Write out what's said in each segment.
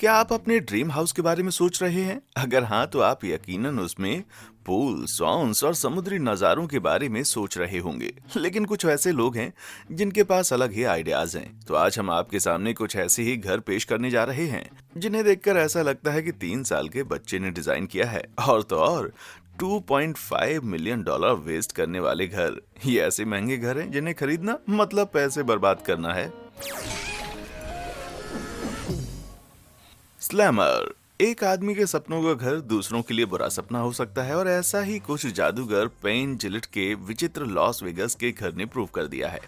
क्या आप अपने ड्रीम हाउस के बारे में सोच रहे हैं? अगर हाँ, तो आप यकीनन उसमें पूल, सॉन्स और समुद्री नज़ारों के बारे में सोच रहे होंगे। लेकिन कुछ ऐसे लोग हैं जिनके पास अलग ही आइडियाज हैं। तो आज हम आपके सामने कुछ ऐसे ही घर पेश करने जा रहे हैं जिन्हें देखकर ऐसा लगता है कि 3 साल के बच्चे ने डिजाइन किया है। और तो और 2.5 मिलियन डॉलर वेस्ट करने वाले घर। ये ऐसे महंगे घर हैं जिन्हें खरीदना मतलब पैसे बर्बाद करना है। स्लैमर। एक आदमी के सपनों का घर दूसरों के लिए बुरा सपना हो सकता है, और ऐसा ही कुछ जादूगर पेन जिलेट के विचित्र लॉस वेगस के घर ने प्रूव कर दिया है,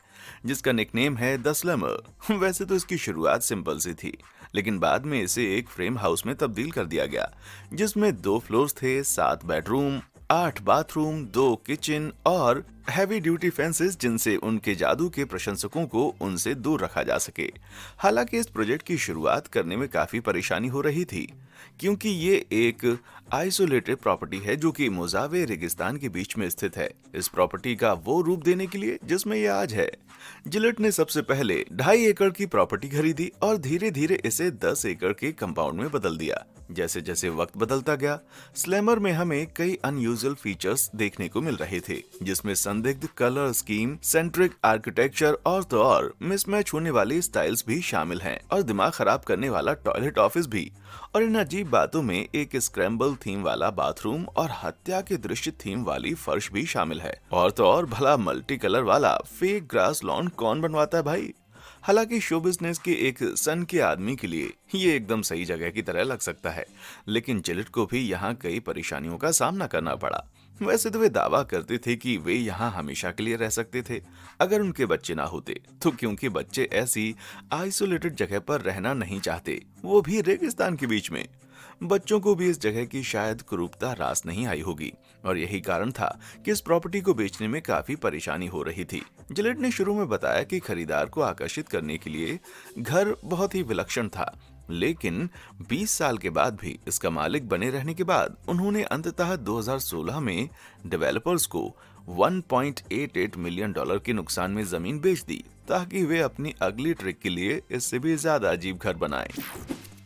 जिसका निकनेम है द स्लैमर। वैसे तो इसकी शुरुआत सिंपल सी थी, लेकिन बाद में इसे एक फ्रेम हाउस में तब्दील कर दिया गया, जिसमें 2 फ्लोर्स थे, 7 बेडरूम, 8 बाथरूम, 2 किचन और हैवी ड्यूटी फेंसेस, जिनसे उनके जादू के प्रशंसकों को उनसे दूर रखा जा सके। हालांकि इस प्रोजेक्ट की शुरुआत करने में काफी परेशानी हो रही थी, क्योंकि ये एक आइसोलेटेड प्रॉपर्टी है जो कि मोजावे रेगिस्तान के बीच में स्थित है। इस प्रॉपर्टी का वो रूप देने के लिए जिसमें ये आज है, जिलेट ने सबसे पहले 2.5 एकड़ की प्रॉपर्टी खरीदी और धीरे धीरे इसे 10 एकड़ के कंपाउंड में बदल दिया। जैसे जैसे वक्त बदलता गया, स्लैमर में हमें कई अनयूजुअल फीचर्स देखने को मिल रहे थे, जिसमें संदिग्ध कलर स्कीम, सेंट्रिक आर्किटेक्चर और तो और मिसमैच होने वाली स्टाइल्स भी शामिल हैं, और दिमाग खराब करने वाला टॉयलेट ऑफिस भी। और इन अजीब बातों में एक स्क्रैम्बल थीम वाला बाथरूम और हत्या के दृश्य थीम वाली फर्श भी शामिल है। और तो और भला मल्टी कलर वाला फेक ग्रास लॉन कौन बनवाता है भाई? हालांकि शो बिजनेस के एक सन के आदमी के लिए ये एकदम सही जगह की तरह लग सकता है, लेकिन जिलेट को भी यहाँ कई परेशानियों का सामना करना पड़ा। वैसे तो वे दावा करते थे कि वे यहाँ हमेशा के लिए रह सकते थे अगर उनके बच्चे ना होते, तो क्योंकि बच्चे ऐसी आइसोलेटेड जगह पर रहना नहीं चाहते, वो भी रेगिस्तान के बीच में। बच्चों को भी इस जगह की शायद कुरूपता रास नहीं आई होगी, और यही कारण था कि इस प्रॉपर्टी को बेचने में काफी परेशानी हो रही थी। जिलेट ने शुरू में बताया कि खरीदार को आकर्षित करने के लिए घर बहुत ही विलक्षण था, लेकिन 20 साल के बाद भी इसका मालिक बने रहने के बाद उन्होंने अंततः 2016 में डेवलपर्स को 1.88 मिलियन डॉलर के नुकसान में जमीन बेच दी, ताकि वे अपनी अगली ट्रिक के लिए इससे भी ज्यादा अजीब घर बनाएं।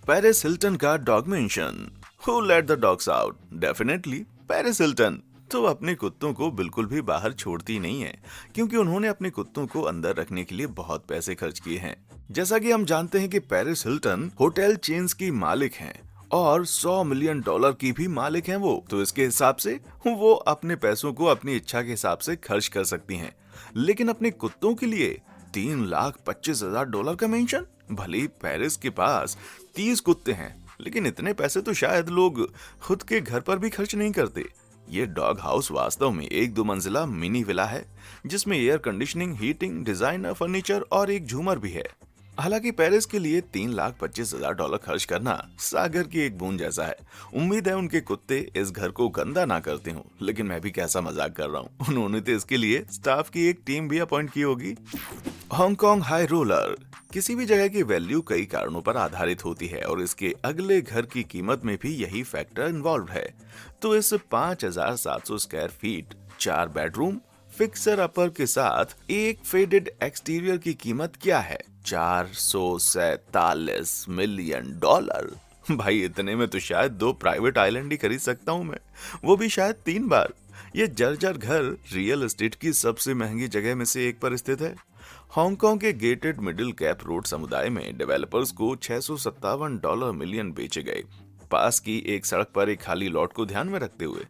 पेरिस हिल्टन का dog mention. Who let the dogs out? Definitely Paris Hilton. तो अपने कुत्तों को बिल्कुल भी बाहर छोड़ती नहीं है, क्योंकि उन्होंने अपने कुत्तों को अंदर रखने के लिए बहुत पैसे खर्च किए हैं। जैसा कि हम जानते हैं कि पेरिस हिल्टन होटल चेन्स की मालिक हैं और 100 मिलियन डॉलर की भी मालिक हैं वो। तो इसके हिसाब से वो अपने पैसों को अपनी इच्छा के हिसाब से खर्च कर सकती हैं, लेकिन अपने कुत्तों के लिए 3,25,000 डॉलर का मेंशन। भले ही पेरिस के पास 30 कुत्ते हैं, लेकिन इतने पैसे तो शायद लोग खुद के घर पर भी खर्च नहीं करते। ये डॉग हाउस वास्तव में एक 2 मंजिला मिनी विला है, जिसमें air conditioning, heating, designer furniture और एक झूमर भी है। हालांकि पेरिस के लिए 3,25,000 डॉलर खर्च करना सागर की एक बूंद जैसा है। उम्मीद है उनके कुत्ते इस घर को गंदा ना करते हों, लेकिन मैं भी कैसा मजाक कर रहा हूँ। उन्होंने तो इसके लिए स्टाफ की एक टीम भी अपॉइंट की होगी। Hong Kong high roller. किसी भी जगह की वैल्यू कई कारणों पर आधारित होती है, और इसके अगले घर की कीमत में भी यही फैक्टर इन्वॉल्व है। तो इस 5,700 स्क्वायर फीट, 4 बेडरूम, फिक्सर अपर के साथ एक फेडेड एक्सटीरियर की कीमत क्या है? 447 मिलियन डॉलर। भाई इतने में तो शायद 2 प्राइवेट आइलैंड ही खरीद सकता हूँ मैं, वो भी शायद 3 बार। ये जर्जर घर रियल एस्टेट की सबसे महंगी जगह में से एक पर स्थित है। हांगकांग के गेटेड मिडिल कैप रोड समुदाय में डेवलपर्स को 657 डॉलर मिलियन बेचे गए, पास की एक सड़क पर एक खाली लॉट को ध्यान में रखते हुए।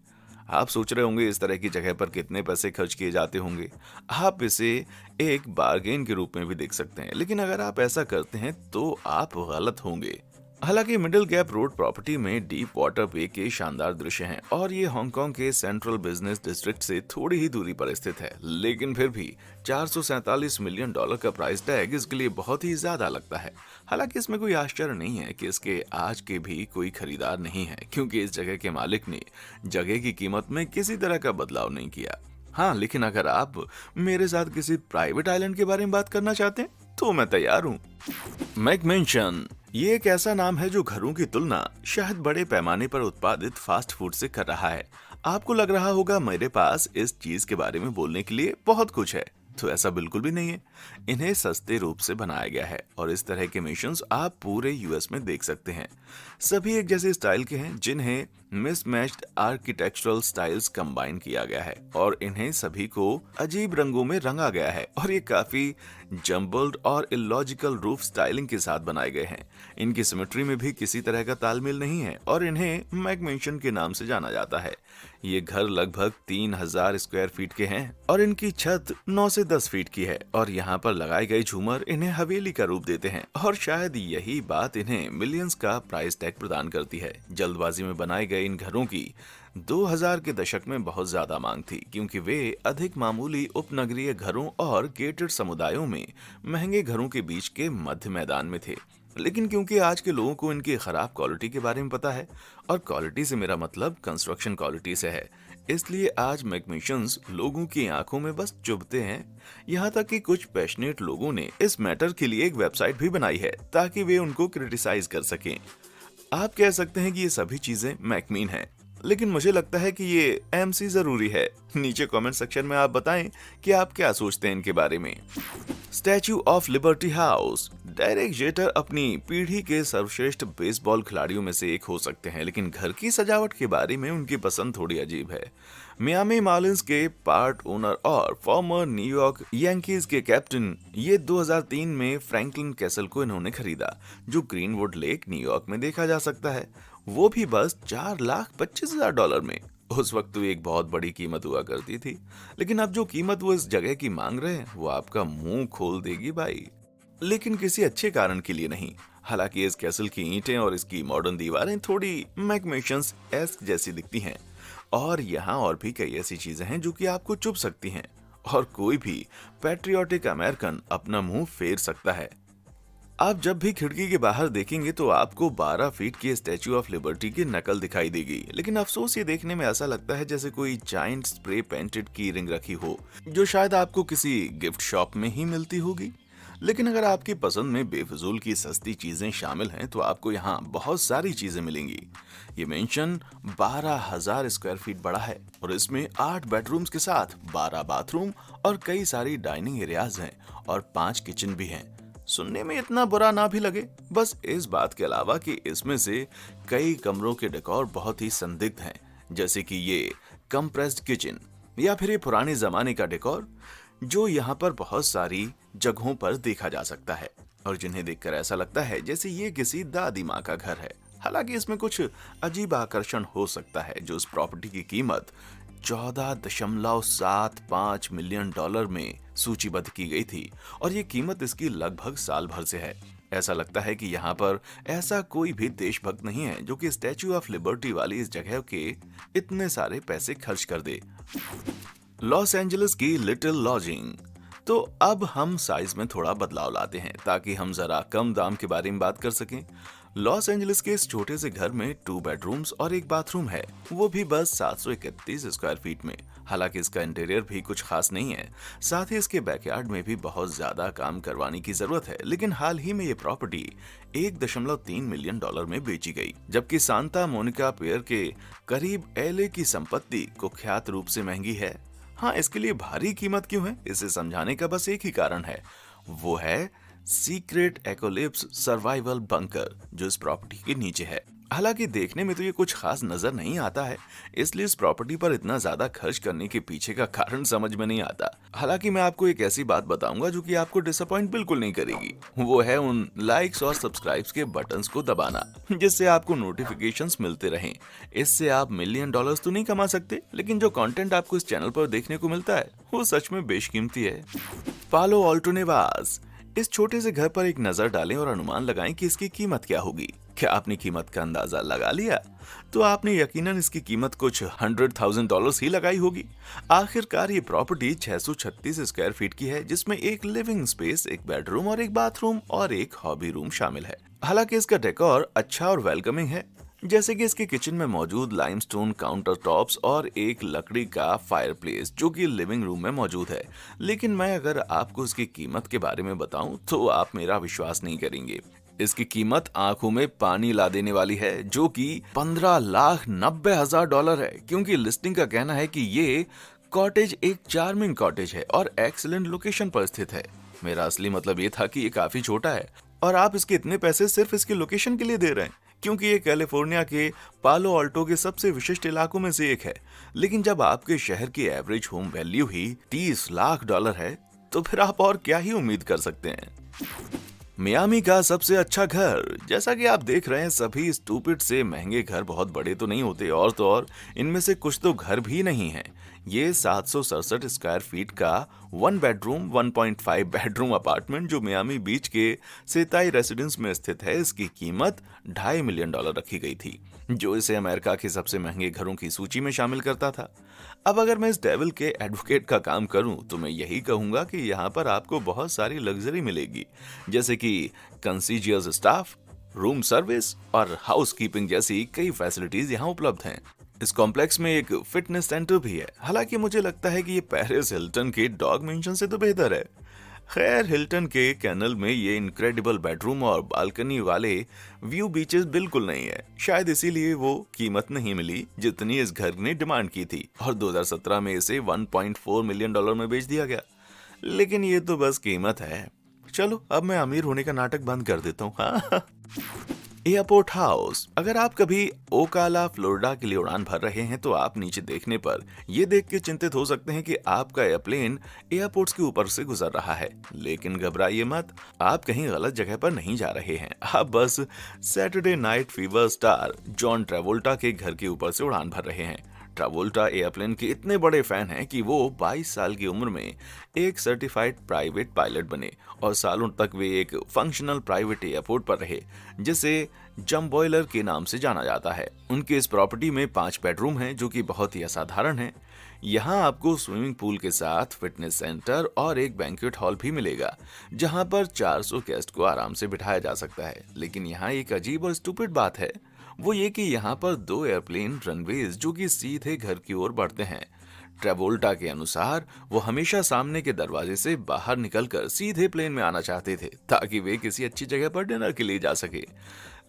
आप सोच रहे होंगे इस तरह की जगह पर कितने पैसे खर्च किए जाते होंगे। आप इसे एक बार्गेन के रूप में भी देख सकते हैं, लेकिन अगर आप ऐसा करते हैं तो आप गलत होंगे। हालांकि मिडिल गैप रोड प्रॉपर्टी में डीप वाटर वे के शानदार दृश्य हैं, और ये हांगकांग के सेंट्रल बिजनेस डिस्ट्रिक्ट से थोड़ी ही दूरी पर स्थित है, लेकिन फिर भी 447 मिलियन डॉलर का प्राइस टैग इसके लिए बहुत ही ज्यादा लगता है। हालांकि इसमें कोई आश्चर्य नहीं है कि इसके आज के भी कोई खरीदार नहीं है, क्योंकि इस जगह के मालिक ने जगह की कीमत में किसी तरह का बदलाव नहीं किया। हाँ, लेकिन अगर आप मेरे साथ किसी प्राइवेट आइलैंड के बारे में बात करना चाहते हैं तो मैं तैयार हूँ। मैकमेंशन। ये एक ऐसा नाम है जो घरों की तुलना शायद बड़े पैमाने पर उत्पादित फास्ट फूड से कर रहा है। आपको लग रहा होगा मेरे पास इस चीज के बारे में बोलने के लिए बहुत कुछ है, तो ऐसा बिल्कुल भी नहीं है। इन्हें सस्ते रूप से बनाया गया है और इस तरह के मिशंस आप पूरे यूएस में देख सकते हैं। सभी एक जैसे स्टाइल के हैं जिन्हें मिसमैच्ड आर्किटेक्चरल स्टाइल्स कंबाइन किया गया है और इन्हें सभी को अजीब रंगों में रंगा गया है और ये काफी जम्बल्ड और इलॉजिकल रूफ स्टाइलिंग के साथ बनाए गए हैं। इनकी सिमेट्री में भी किसी तरह का तालमेल नहीं है और इन्हें मैकमेंशन के नाम से जाना जाता है। ये घर लगभग 3000 स्क्वायर फीट के हैं और इनकी छत 9 से 10 फीट की है और यहाँ पर लगाए गए झूमर इन्हें हवेली का रूप देते हैं और शायद यही बात इन्हें मिलियंस का प्राइस टैग प्रदान करती है। जल्दबाजी में बनाए गए इन घरों की 2000 के दशक में बहुत ज्यादा मांग थी क्योंकि वे अधिक मामूली उपनगरीय घरों और गेटेड समुदायों में महंगे घरों के बीच के मध्य मैदान में थे। लेकिन क्योंकि आज के लोगों को इनकी खराब क्वालिटी के बारे में पता है और क्वालिटी से मेरा मतलब कंस्ट्रक्शन क्वालिटी से है, इसलिए आज मैकमिशंस लोगों की आंखों में बस चुभते हैं। यहाँ तक कि कुछ पैशनेट लोगों ने इस मैटर के लिए एक वेबसाइट भी बनाई है ताकि वे उनको क्रिटिसाइज कर सकें। आप कह सकते हैं कि ये सभी चीजें मैकमीन हैं, लेकिन मुझे लगता है कि ये एमसी जरूरी है। नीचे कमेंट सेक्शन में आप बताएं कि आप क्या सोचते हैं इनके बारे में। Statue of liberty house. Derek jetter अपनी पीढ़ी के सर्वश्रेष्ठ बेसबॉल खिलाड़ियों में से एक हो सकते हैं, लेकिन घर की सजावट के बारे में उनकी पसंद थोड़ी अजीब है। मियामी मार्लिंस के पार्ट ओनर और फॉर्मर न्यूयॉर्क यांकीज के कैप्टन, ये 2003 में फ्रैंकलिन कैसल को इन्होंने खरीदा, जो ग्रीनवुड लेक न्यूयॉर्क में देखा जा सकता है, वो भी बस $4,25,000 में। उस वक्त तो एक बहुत बड़ी कीमत हुआ करती थी, लेकिन अब जो कीमत वो इस जगह की मांग रहे हैं वो आपका मुंह खोल देगी भाई। लेकिन किसी अच्छे कारण के लिए नहीं। हालांकि इस कैसल की ईंटें और इसकी मॉडर्न दीवारें थोड़ी मैकमेशंस एस्क जैसी दिखती हैं और यहाँ और भी कई ऐसी चीजें हैं जो कि आपको चुभ सकती हैं और कोई भी पैट्रियोटिक अमेरिकन अपना मुंह फेर सकता है। आप जब भी खिड़की के बाहर देखेंगे तो आपको 12 फीट की स्टैच्यू ऑफ लिबर्टी की नकल दिखाई देगी, लेकिन अफसोस ये देखने में ऐसा लगता है जैसे कोई जायंट स्प्रे पेंटेड की रिंग रखी हो जो शायद आपको किसी गिफ्ट शॉप में ही मिलती होगी। लेकिन अगर आपकी पसंद में बेफिजूल की सस्ती चीजें शामिल हैं तो आपको यहाँ बहुत सारी चीजें मिलेंगी। ये मेंशन 12,000 स्क्वायर फीट बड़ा है और इसमें 8 बेडरूम्स के साथ 12 बाथरूम और कई सारी डाइनिंग एरियाज हैं और 5 किचन भी हैं। सुनने में इतना बुरा ना भी लगे, बस इस बात के अलावा कि इसमें से कई कमरों के डेकोर बहुत ही संदिग्ध हैं, जैसे कि ये कंप्रेस्ड किचन या फिर ये पुराने जमाने का डेकोर जो यहाँ पर बहुत सारी जगहों पर देखा जा सकता है और जिन्हें देखकर ऐसा लगता है जैसे ये किसी दादी माँ का घर है। हालांकि इसमें कुछ अजीब आकर्षण हो सकता है जो इस प्रॉपर्टी की कीमत $14.75 मिलियन में सूचीबद्ध की गई थी और ये कीमत इसकी लगभग साल भर से है। ऐसा लगता है कि यहाँ पर ऐसा कोई भी देशभक्त नहीं है जो कि स्टैच्यू ऑफ लिबर्टी वाली इस जगह के इतने सारे पैसे खर्च कर दे। लॉस एंजलिस की लिटिल लॉजिंग। तो अब हम साइज में थोड़ा बदलाव लाते हैं ताकि हम जरा कम दाम के बारे में बात कर सकें। लॉस एंजलिस के इस छोटे से घर में 2 बेडरूम्स और 1 बाथरूम है, वो भी बस 731 स्क्वायर फीट में। हालांकि इसका इंटीरियर भी कुछ खास नहीं है, साथ ही इसके बैकयार्ड में भी बहुत ज्यादा काम करवाने की जरूरत है। लेकिन हाल ही में ये प्रॉपर्टी $1.3 मिलियन में बेची गई, जबकि सांता मोनिका पियर के करीब एलए की संपत्ति कुख्यात रूप से महंगी है। हाँ, इसके लिए भारी कीमत क्यों है, इसे समझाने का बस एक ही कारण है, वो है सीक्रेट एकोलिप्स सर्वाइवल बंकर जो इस प्रॉपर्टी के नीचे है। हालांकि देखने में तो ये कुछ खास नजर नहीं आता है, इसलिए इस प्रॉपर्टी पर इतना ज्यादा खर्च करने के पीछे का कारण समझ में नहीं आता। हालांकि मैं आपको एक ऐसी बात बताऊंगा जो कि आपको डिसअपॉइंट बिल्कुल नहीं करेगी, वो है उन लाइक्स और सब्सक्राइब्स के बटन्स को दबाना जिससे आपको नोटिफिकेशंस मिलते रहें। इससे आप $1 मिलियन तो नहीं कमा सकते, लेकिन जो कंटेंट आपको इस चैनल पर देखने को मिलता है वो सच में बेशकीमती है। पालो ऑल्टो नेवास। इस छोटे से घर पर एक नजर डालें और अनुमान लगाएं कि इसकी कीमत क्या होगी। क्या आपने कीमत का अंदाजा लगा लिया? तो आपने यकीनन इसकी कीमत कुछ $100,000 ही लगाई होगी। आखिरकार ये प्रॉपर्टी 636 स्क्वायर फीट की है, जिसमें एक लिविंग स्पेस, 1 बेडरूम और 1 बाथरूम और 1 हॉबी रूम शामिल है। हालांकि इसका डेकोर अच्छा और वेलकमिंग है, जैसे कि इसके किचन में मौजूद लाइमस्टोन काउंटर टॉप्स और एक लकड़ी का फायरप्लेस जो कि लिविंग रूम में मौजूद है। लेकिन मैं अगर आपको इसकी कीमत के बारे में बताऊं तो आप मेरा विश्वास नहीं करेंगे। इसकी कीमत आंखों में पानी ला देने वाली है, जो कि $15,90,000 है, क्योंकि लिस्टिंग का कहना है कि ये कॉटेज एक चार्मिंग कॉटेज है और एक्सीलेंट लोकेशन पर स्थित है। मेरा असली मतलब ये था कि ये काफी छोटा है और आप इसके इतने पैसे सिर्फ इसकी लोकेशन के लिए दे रहे हैं, क्योंकि ये कैलिफोर्निया के पालो अल्टो के सबसे विशिष्ट इलाकों में से एक है। लेकिन जब आपके शहर की एवरेज होम वैल्यू ही $30 लाख है, तो फिर आप और क्या ही उम्मीद कर सकते हैं। मियामी का सबसे अच्छा घर। जैसा कि आप देख रहे हैं, सभी स्टूपिड से महंगे घर बहुत बड़े तो नहीं होते, और तो और इनमें से कुछ तो घर भी नहीं है। ये 767 स्क्वायर फीट का 1 बेडरूम 1.5 बेडरूम अपार्टमेंट जो मियामी बीच के सेताई रेसिडेंस में स्थित है, इसकी कीमत $2.5 मिलियन रखी गई थी, जो इसे अमेरिका के सबसे महंगे घरों की सूची में शामिल करता था। अब अगर मैं इस डेविल के एडवोकेट का काम करूं तो मैं यही कहूंगा कि यहाँ पर आपको बहुत सारी लग्जरी मिलेगी, जैसे कि कंसीजियस स्टाफ, रूम सर्विस और हाउसकीपिंग जैसी कई फैसिलिटीज यहाँ उपलब्ध हैं। इस कॉम्प्लेक्स में एक फिटनेस सेंटर भी है। हालांकि मुझे लगता है कि ये पेरिस हिल्टन के डॉग मेंशन से तो बेहतर है। खैर, हिल्टन के कैनल में ये इनक्रेडिबल बेडरूम और बालकनी वाले व्यू बीचेस बिल्कुल नहीं है। शायद इसीलिए वो कीमत नहीं मिली जितनी इस घर ने डिमांड की थी, और 2017 में इसे $1.4 मिलियन में बेच दिया गया। लेकिन ये तो बस कीमत है। चलो, अब मैं अमीर होने का नाटक बंद कर देता हूँ। हाँ। Airport house. अगर आप कभी ओकाला फ्लोरिडा के लिए उड़ान भर रहे हैं तो आप नीचे देखने पर ये देख के चिंतित हो सकते हैं कि आपका एयरप्लेन एयरपोर्ट्स के ऊपर से गुजर रहा है। लेकिन घबराइए मत, आप कहीं गलत जगह पर नहीं जा रहे हैं। आप बस Saturday night fever star John Travolta के घर के ऊपर से उड़ान भर रहे हैं। ट्रेवोल्टा एयरप्लेन के इतने बड़े फैन हैं कि वो 22 साल की उम्र में एक सर्टिफाइड प्राइवेट पायलट बने और सालों तक वे एक फंक्शनल प्राइवेट एयरपोर्ट पर रहे, जिसे जम्बॉयलर के नाम से जाना जाता है। उनके इस प्रॉपर्टी में 5 बेडरूम हैं, जो कि बहुत ही असाधारण है। यहाँ आपको स्विमिंग पूल के साथ फिटनेस सेंटर और एक बैंक्वेट हॉल भी मिलेगा, जहाँ पर 400 गेस्ट को आराम से बिठाया जा सकता है। लेकिन यहाँ एक अजीब और स्टूपिड बात है, वो ये कि यहाँ पर 2 एयरप्लेन रनवेज जो कि सीधे घर की ओर बढ़ते हैं। ट्रेवोल्टा के अनुसार वो हमेशा सामने के दरवाजे से बाहर निकलकर सीधे प्लेन में आना चाहते थे, ताकि वे किसी अच्छी जगह पर डिनर के लिए जा सके।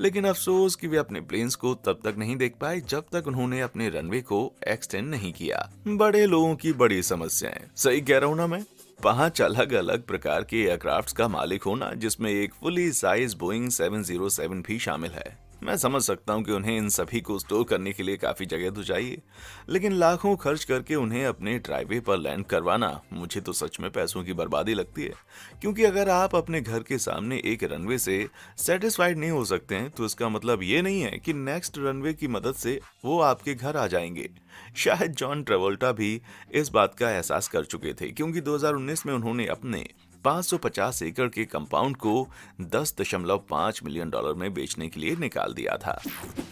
लेकिन अफसोस कि वे अपने प्लेन्स को तब तक नहीं देख पाए जब तक उन्होंने अपने रनवे को एक्सटेंड नहीं किया। बड़े लोगों की बड़ी समस्याएं। सही कह रहा हूं ना मैं? 5 अलग अलग प्रकार के एयरक्राफ्ट्स का मालिक होना, जिसमें एक फुली साइज बोइंग 707 भी शामिल है। मैं समझ सकता हूं कि उन्हें इन सभी को स्टोर करने के लिए काफी जगह तो चाहिए, लेकिन लाखों खर्च करके उन्हें अपने ड्राइवे पर लैंड करवाना मुझे तो सच में पैसों की बर्बादी लगती है। क्योंकि अगर आप अपने घर के सामने एक रनवे से सेटिस्फाइड नहीं हो सकते हैं, तो इसका मतलब ये नहीं है कि नेक्स्ट रनवे की मदद से वो आपके घर आ जाएंगे। शायद जॉन ट्रेवोल्टा भी इस बात का एहसास कर चुके थे, क्योंकि 2019 में उन्होंने अपने 550 एकड़ के कंपाउंड को $10.5 मिलियन में बेचने के लिए निकाल दिया था।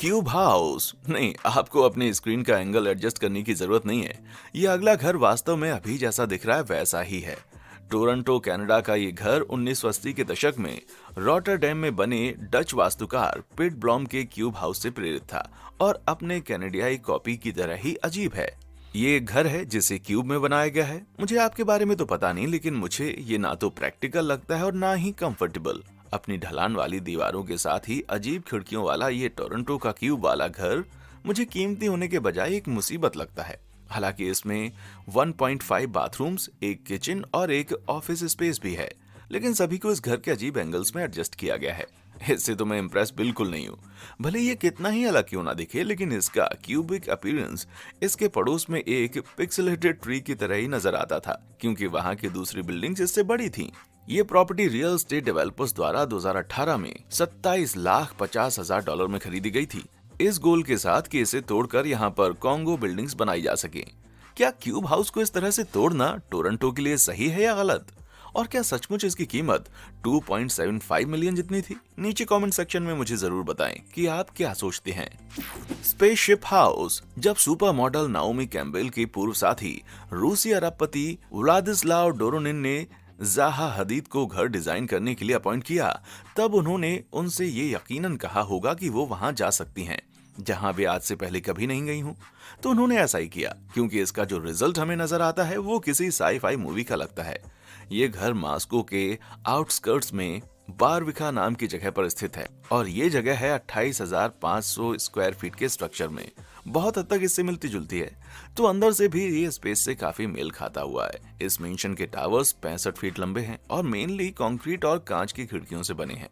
Cube house. नहीं, आपको अपने स्क्रीन का एंगल एडजस्ट करने की जरूरत नहीं है। यह अगला घर वास्तव में अभी जैसा दिख रहा है वैसा ही है। टोरंटो कनाडा का ये घर 1980 के दशक में रॉटरडैम में बने डच वास्तुकार पिट ब्लॉम के क्यूब हाउस से प्रेरित था और अपने कैनेडियाई कॉपी की तरह ही अजीब है। ये एक घर है जिसे क्यूब में बनाया गया है। मुझे आपके बारे में तो पता नहीं, लेकिन मुझे ये ना तो प्रैक्टिकल लगता है और ना ही कंफर्टेबल। अपनी ढलान वाली दीवारों के साथ ही अजीब खिड़कियों वाला ये टोरंटो का क्यूब वाला घर मुझे कीमती होने के बजाय एक मुसीबत लगता है। हालांकि इसमें 1.5 बाथरूम्स, एक किचन और एक ऑफिस स्पेस भी है, लेकिन सभी को इस घर के अजीब एंगल्स में एडजस्ट किया गया है। इससे तो मैं इम्प्रेस बिल्कुल नहीं हूँ। भले ये कितना ही अलग क्यों ना दिखे, लेकिन इसका क्यूबिक अपीयरेंस इसके पड़ोस में एक पिक्सेलेटेड ट्री की तरह ही नजर आता था, क्योंकि वहां की दूसरी बिल्डिंग्स इससे बड़ी थीं। ये प्रॉपर्टी रियल एस्टेट डेवलपर्स द्वारा 2018 में $27,50,000 में खरीदी गई थी, इस गोल के साथ कि इसे तोड़कर यहाँ पर कॉन्गो बिल्डिंग्स बनाई जा सके। क्या क्यूब हाउस को इस तरह से तोड़ना टोरंटो के लिए सही है या गलत? और क्या सचमुच इसकी कीमत 2.75 मिलियन जितनी थी? नीचे कमेंट सेक्शन में मुझे जरूर बताएं कि आप क्या सोचते हैं। Spaceship house. जब सुपर मॉडल नाओमी कैम्पबेल के पूर्व साथी रूसी अरबपति व्लादिस्लाव डोरोनिन ने जाहा हदीद को घर डिजाइन करने के लिए अपॉइंट किया, तब उन्होंने उनसे ये यकीनन कहा होगा कि वो वहां जा सकती हैं जहां वे आज से पहले कभी नहीं गई हूं। तो उन्होंने ऐसा ही किया, क्योंकि इसका जो रिजल्ट हमें नजर आता है वो किसी साई-फाई मूवी का लगता है। ये घर मॉस्को के आउटस्कर्ट्स में बारविखा नाम की जगह पर स्थित है और ये जगह है 28,500 स्क्वायर फीट के स्ट्रक्चर में। बहुत हद तक इससे मिलती जुलती है, तो अंदर से भी ये स्पेस से काफी मेल खाता हुआ है। इस मेंशन के टावर्स 65 फीट लंबे हैं और मेनली कंक्रीट और कांच की खिड़कियों से बने हैं,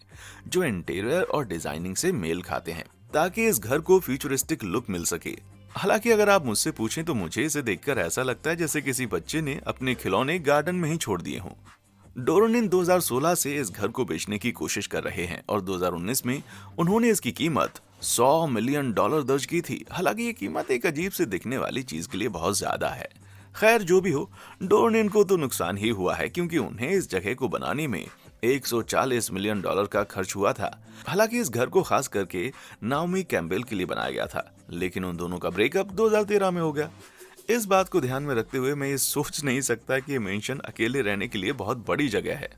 जो इंटीरियर और डिजाइनिंग से मेल खाते हैं ताकि इस घर को फ्यूचरिस्टिक लुक मिल सके। हालांकि अगर आप मुझसे पूछें तो मुझे इसे देखकर ऐसा लगता है जैसे किसी बच्चे ने अपने खिलौने गार्डन में ही छोड़ दिए हों। डोरोनिन 2016 से इस घर को बेचने की कोशिश कर रहे हैं और 2019 में उन्होंने इसकी कीमत $100 मिलियन दर्ज की थी। हालांकि ये कीमत एक अजीब से दिखने वाली चीज के लिए बहुत ज्यादा है। खैर जो भी हो, डोरोनिन को तो नुकसान ही हुआ है क्योंकि उन्हें इस जगह को बनाने में $140 मिलियन का खर्च हुआ था। हालांकि इस घर को खास करके नाओमी कैम्पबेल के लिए बनाया गया था, लेकिन उन दोनों का ब्रेकअप 2013 में हो गया। इस बात को ध्यान में रखते हुए मैं ये सोच नहीं सकता कि ये मेंशन अकेले रहने के लिए बहुत बड़ी जगह है।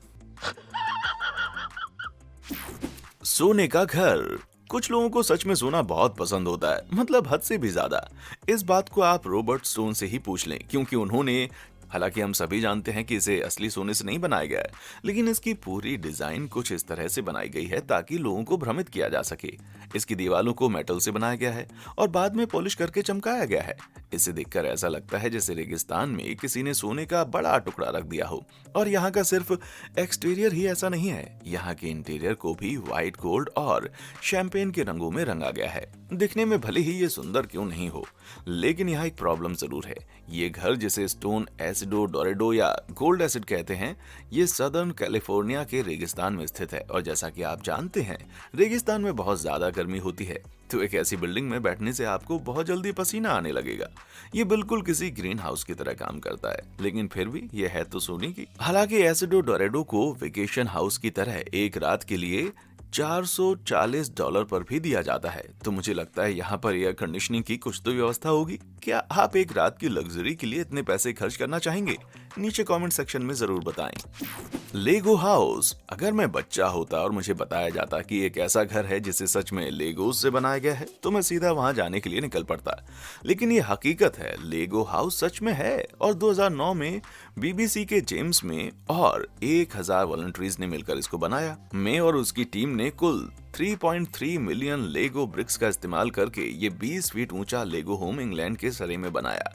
सोने का घर। कुछ लोगों को सच में सोना बहुत पसंद होता है, मतलब हद से भी ज्यादा। इस बात को आप रॉबर्ट स्टोन से ही पूछ लें, क्योंकि उन्होंने, हालांकि हम सभी जानते हैं कि इसे असली सोने से नहीं बनाया गया है, लेकिन इसकी पूरी डिजाइन कुछ इस तरह से बनाई गई है ताकि लोगों को भ्रमित किया जा सके। इसकी दीवारों को मेटल से बनाया गया है और बाद में पॉलिश करके चमकाया गया है। इसे देखकर ऐसा लगता है जैसे रेगिस्तान में किसी ने सोने का बड़ा टुकड़ा रख दिया हो। और यहाँ का सिर्फ एक्सटीरियर ही ऐसा नहीं है, यहाँ के इंटीरियर को भी व्हाइट, गोल्ड और शैंपेन के रंगों में रंगा गया है। दिखने में भले ही ये सुंदर क्यों नहीं हो, लेकिन यहाँ एक प्रॉब्लम जरूर है। ये घर, जिसे स्टोन एसिडो डोरेडो या गोल्ड एसिड कहते हैं, ये सदर्न कैलिफोर्निया के रेगिस्तान में स्थित है। और जैसा कि आप जानते हैं, रेगिस्तान में बहुत ज्यादा गर्मी होती है, तो एक ऐसी बिल्डिंग में बैठने से आपको बहुत जल्दी पसीना आने लगेगा। ये बिल्कुल किसी ग्रीन हाउस की तरह काम करता है, लेकिन फिर भी ये है तो सोने की। हालांकि एसिडो डोरेडो को वेकेशन हाउस की तरह एक रात के लिए $440 पर भी दिया जाता है, तो मुझे लगता है यहाँ पर एयर कंडीशनिंग की कुछ तो व्यवस्था होगी। क्या आप एक रात की लग्जरी के लिए इतने पैसे खर्च करना चाहेंगे? नीचे कमेंट सेक्शन में जरूर बताएं। लेगो हाउस। अगर मैं बच्चा होता और मुझे बताया जाता कि एक ऐसा घर है जिसे सच में लेगोज से बनाया गया है, तो मैं सीधा वहां जाने के लिए निकल पड़ता। लेकिन ये हकीकत है, लेगो हाउस सच में है और 2009 में बीबीसी के जेम्स में और 1000 वॉलंटियर्स ने मिलकर इसको बनाया। मे और उसकी टीम ने कुल 3.3 मिलियन लेगो ब्रिक्स का इस्तेमाल करके ये 20 फीट ऊंचा लेगो होम इंग्लैंड के सरे में बनाया।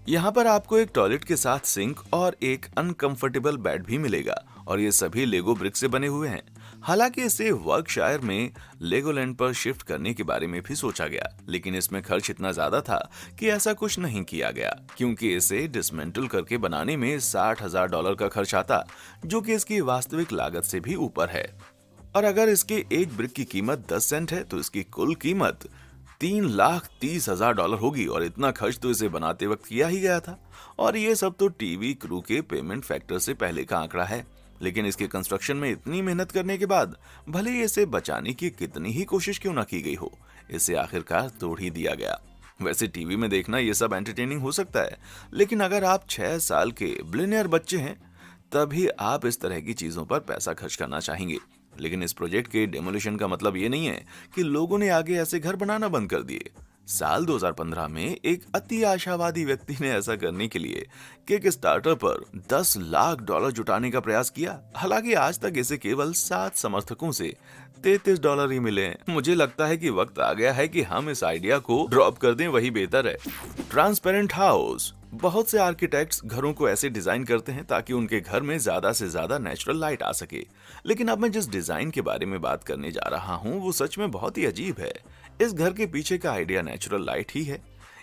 यहाँ पर आपको एक टॉयलेट के साथ सिंक और एक अनकंफर्टेबल बेड भी मिलेगा और ये सभी लेगो ब्रिक से बने हुए हैं। हालांकि इसे वर्कशायर में लेगोलैंड पर शिफ्ट करने के बारे में भी सोचा गया, लेकिन इसमें खर्च इतना ज्यादा था कि ऐसा कुछ नहीं किया गया, क्योंकि इसे डिसमेंटल करके बनाने में $60,000 का खर्च आता, जो कि इसकी वास्तविक लागत से भी ऊपर है। और अगर इसके एक ब्रिक की कीमत 10 सेंट है, तो इसकी कुल कीमत $3,30,000 होगी और इतना खर्च तो इसे बनाते वक्त किया ही गया था। और ये सब तो टीवी क्रू के पेमेंट फैक्टर से पहले का आंकड़ा है, लेकिन इसके कंस्ट्रक्शन में इतनी मेहनत करने के बाद भले ही इसे बचाने की कितनी ही कोशिश क्यों ना की गई हो, इसे आखिरकार तोड़ ही दिया गया। वैसे टीवी में देखना ये सब एंटरटेनिंग हो सकता है, लेकिन अगर आप 6 साल के बिलियनियर बच्चे हैं, तभी आप इस तरह की चीजों पर पैसा खर्च करना चाहेंगे। लेकिन इस प्रोजेक्ट के डेमोलिशन का मतलब ये नहीं है कि लोगों ने आगे ऐसे घर बनाना बंद कर दिए। साल 2015 में एक अति आशावादी व्यक्ति ने ऐसा करने के लिए किक स्टार्टर पर $10 लाख जुटाने का प्रयास किया। हालांकि आज तक इसे केवल 7 समर्थकों से $33 ही मिले हैं। मुझे लगता है कि वक्त आ गया है कि हम इस आइडिया को ड्रॉप कर दें, वही बेहतर है। Transparent house. बहुत से आर्किटेक्ट्स घरों को ऐसे डिजाइन करते हैं ताकि उनके घर में ज्यादा से ज्यादा नेचुरल लाइट आ सके, लेकिन अब मैं जिस डिजाइन के बारे में बात करने जा रहा हूँ वो सच में बहुत ही अजीब है। इस घर के पीछे का आइडिया नेचुरल लाइट ही है।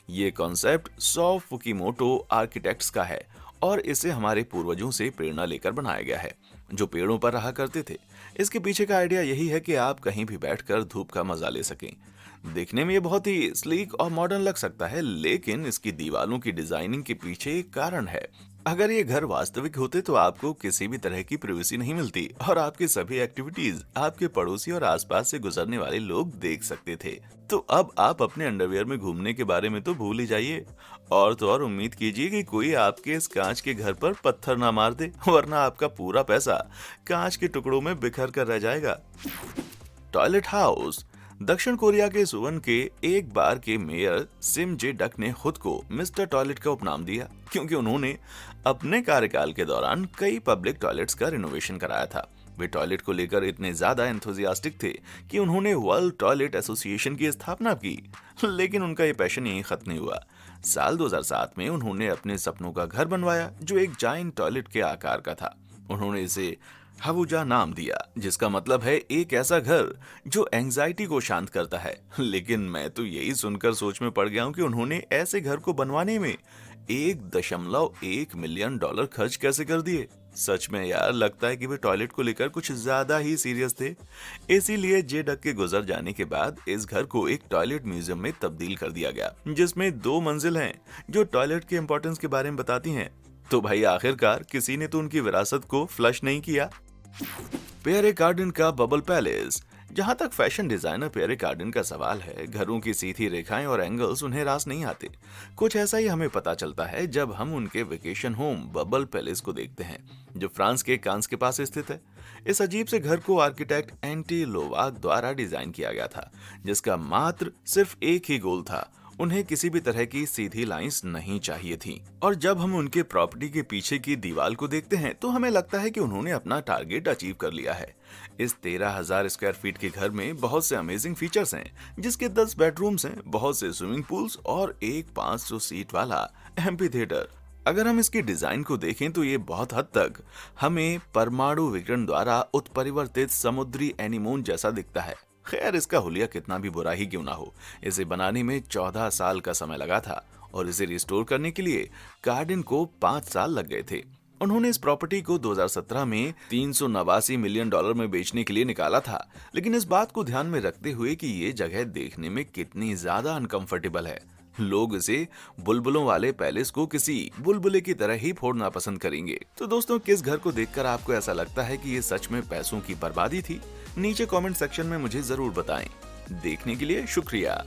ये कॉन्सेप्ट सो फुकीमोटो आर्किटेक्ट्स का है और इसे हमारे पूर्वजों से प्रेरणा लेकर बनाया गया है, जो पेड़ों पर रहा करते थे। इसके पीछे का आइडिया यही है कि आप कहीं भी बैठकर धूप का मजा ले सकें। देखने में ये बहुत ही स्लीक और मॉडर्न लग सकता है, लेकिन इसकी दीवारों की डिजाइनिंग के पीछे एक कारण है। अगर ये घर वास्तविक होते तो आपको किसी भी तरह की प्राइवेसी नहीं मिलती और आपकी सभी एक्टिविटीज आपके पड़ोसी और आसपास से गुजरने वाले लोग देख सकते थे। तो अब आप अपने अंडरवियर में घूमने के बारे में तो भूल ही जाइए, और तो और उम्मीद कीजिए कि कोई आपके इस कांच के घर पर पत्थर ना मार दे, वरना आपका पूरा पैसा कांच के टुकड़ों में बिखर कर रह जाएगा। Toilet house. दक्षिण कोरिया के सुवन के एक बार के मेयर सिम जे डक ने खुद को मिस्टर टॉयलेट का उपनाम दिया, क्योंकि उन्होंने अपने कार्यकाल के दौरान कई पब्लिक टॉयलेट्स का रिनोवेशन कराया था। वे टॉयलेट को लेकर इतने ज्यादा एंथुजियास्टिक थे कि उन्होंने वर्ल्ड टॉयलेट एसोसिएशन की स्थापना की। लेकिन उनका ये पैशन यहीं खत्म नहीं हुआ। साल 2007 में उन्होंने अपने सपनों का घर बनवाया जो एक जायंट टॉयलेट के आकार का था। उन्होंने इसे हवुजा नाम दिया, जिसका मतलब है एक ऐसा घर जो एंजाइटी को शांत करता है। लेकिन मैं तो यही सुनकर सोच में पड़ गया हूँ कि उन्होंने ऐसे घर को बनवाने में 1.1 मिलियन डॉलर खर्च कैसे कर दिए। सच में यार, लगता है कि वे टॉयलेट को लेकर कुछ ज्यादा ही सीरियस थे। इसीलिए जे डक के गुजर जाने के बाद इस घर को एक टॉयलेट म्यूजियम में तब्दील कर दिया गया, जिसमें 2 मंजिल हैं जो टॉयलेट के इंपॉर्टेंस के बारे में बताती हैं। तो भाई, आखिरकार किसी ने तो उनकी विरासत को फ्लश नहीं किया। पियरे कार्डन का बबल पैलेस। जहां तक फैशन डिजाइनर पियरे कार्डन का सवाल है, घरों की सीधी रेखाएं और एंगल्स उन्हें रास नहीं आते। कुछ ऐसा ही हमें पता चलता है जब हम उनके वेकेशन होम बबल पैलेस को देखते हैं, जो फ्रांस के कांस के पास स्थित है। इस अजीब से घर को आर्किटेक्ट एंटी लोवाक द्वारा डिजाइन किया गया था, जिसका मात्र सिर्फ एक ही गोल था, उन्हें किसी भी तरह की सीधी लाइंस नहीं चाहिए थी। और जब हम उनके प्रॉपर्टी के पीछे की दीवार को देखते हैं तो हमें लगता है कि उन्होंने अपना टारगेट अचीव कर लिया है। इस 13,000 स्क्वायर फीट के घर में बहुत से अमेजिंग फीचर्स हैं, जिसके 10 बेडरूम्स हैं, बहुत से स्विमिंग पूल्स और एक 500 सीट वाला एम्पी थिएटर। अगर हम इसकी डिजाइन को देखें तो ये बहुत हद तक हमें परमाणु विकिरण द्वारा उत्परिवर्तित समुद्री एनीमोन जैसा दिखता है। खैर, इसका हुलिया कितना भी बुरा ही क्यों ना हो, इसे बनाने में 14 साल का समय लगा था और इसे रिस्टोर करने के लिए कार्डन को 5 साल लग गए थे। उन्होंने इस प्रॉपर्टी को 2017 में 389 मिलियन डॉलर में बेचने के लिए निकाला था। लेकिन इस बात को ध्यान में रखते हुए कि ये जगह देखने में कितनी ज्यादा अनकंफर्टेबल है, लोग इसे बुलबुलों वाले पैलेस को किसी बुलबुले की तरह ही फोड़ना पसंद करेंगे। तो दोस्तों, किस घर को देखकर आपको ऐसा लगता है कि ये सच में पैसों की बर्बादी थी? नीचे कमेंट सेक्शन में मुझे जरूर बताएं। देखने के लिए शुक्रिया।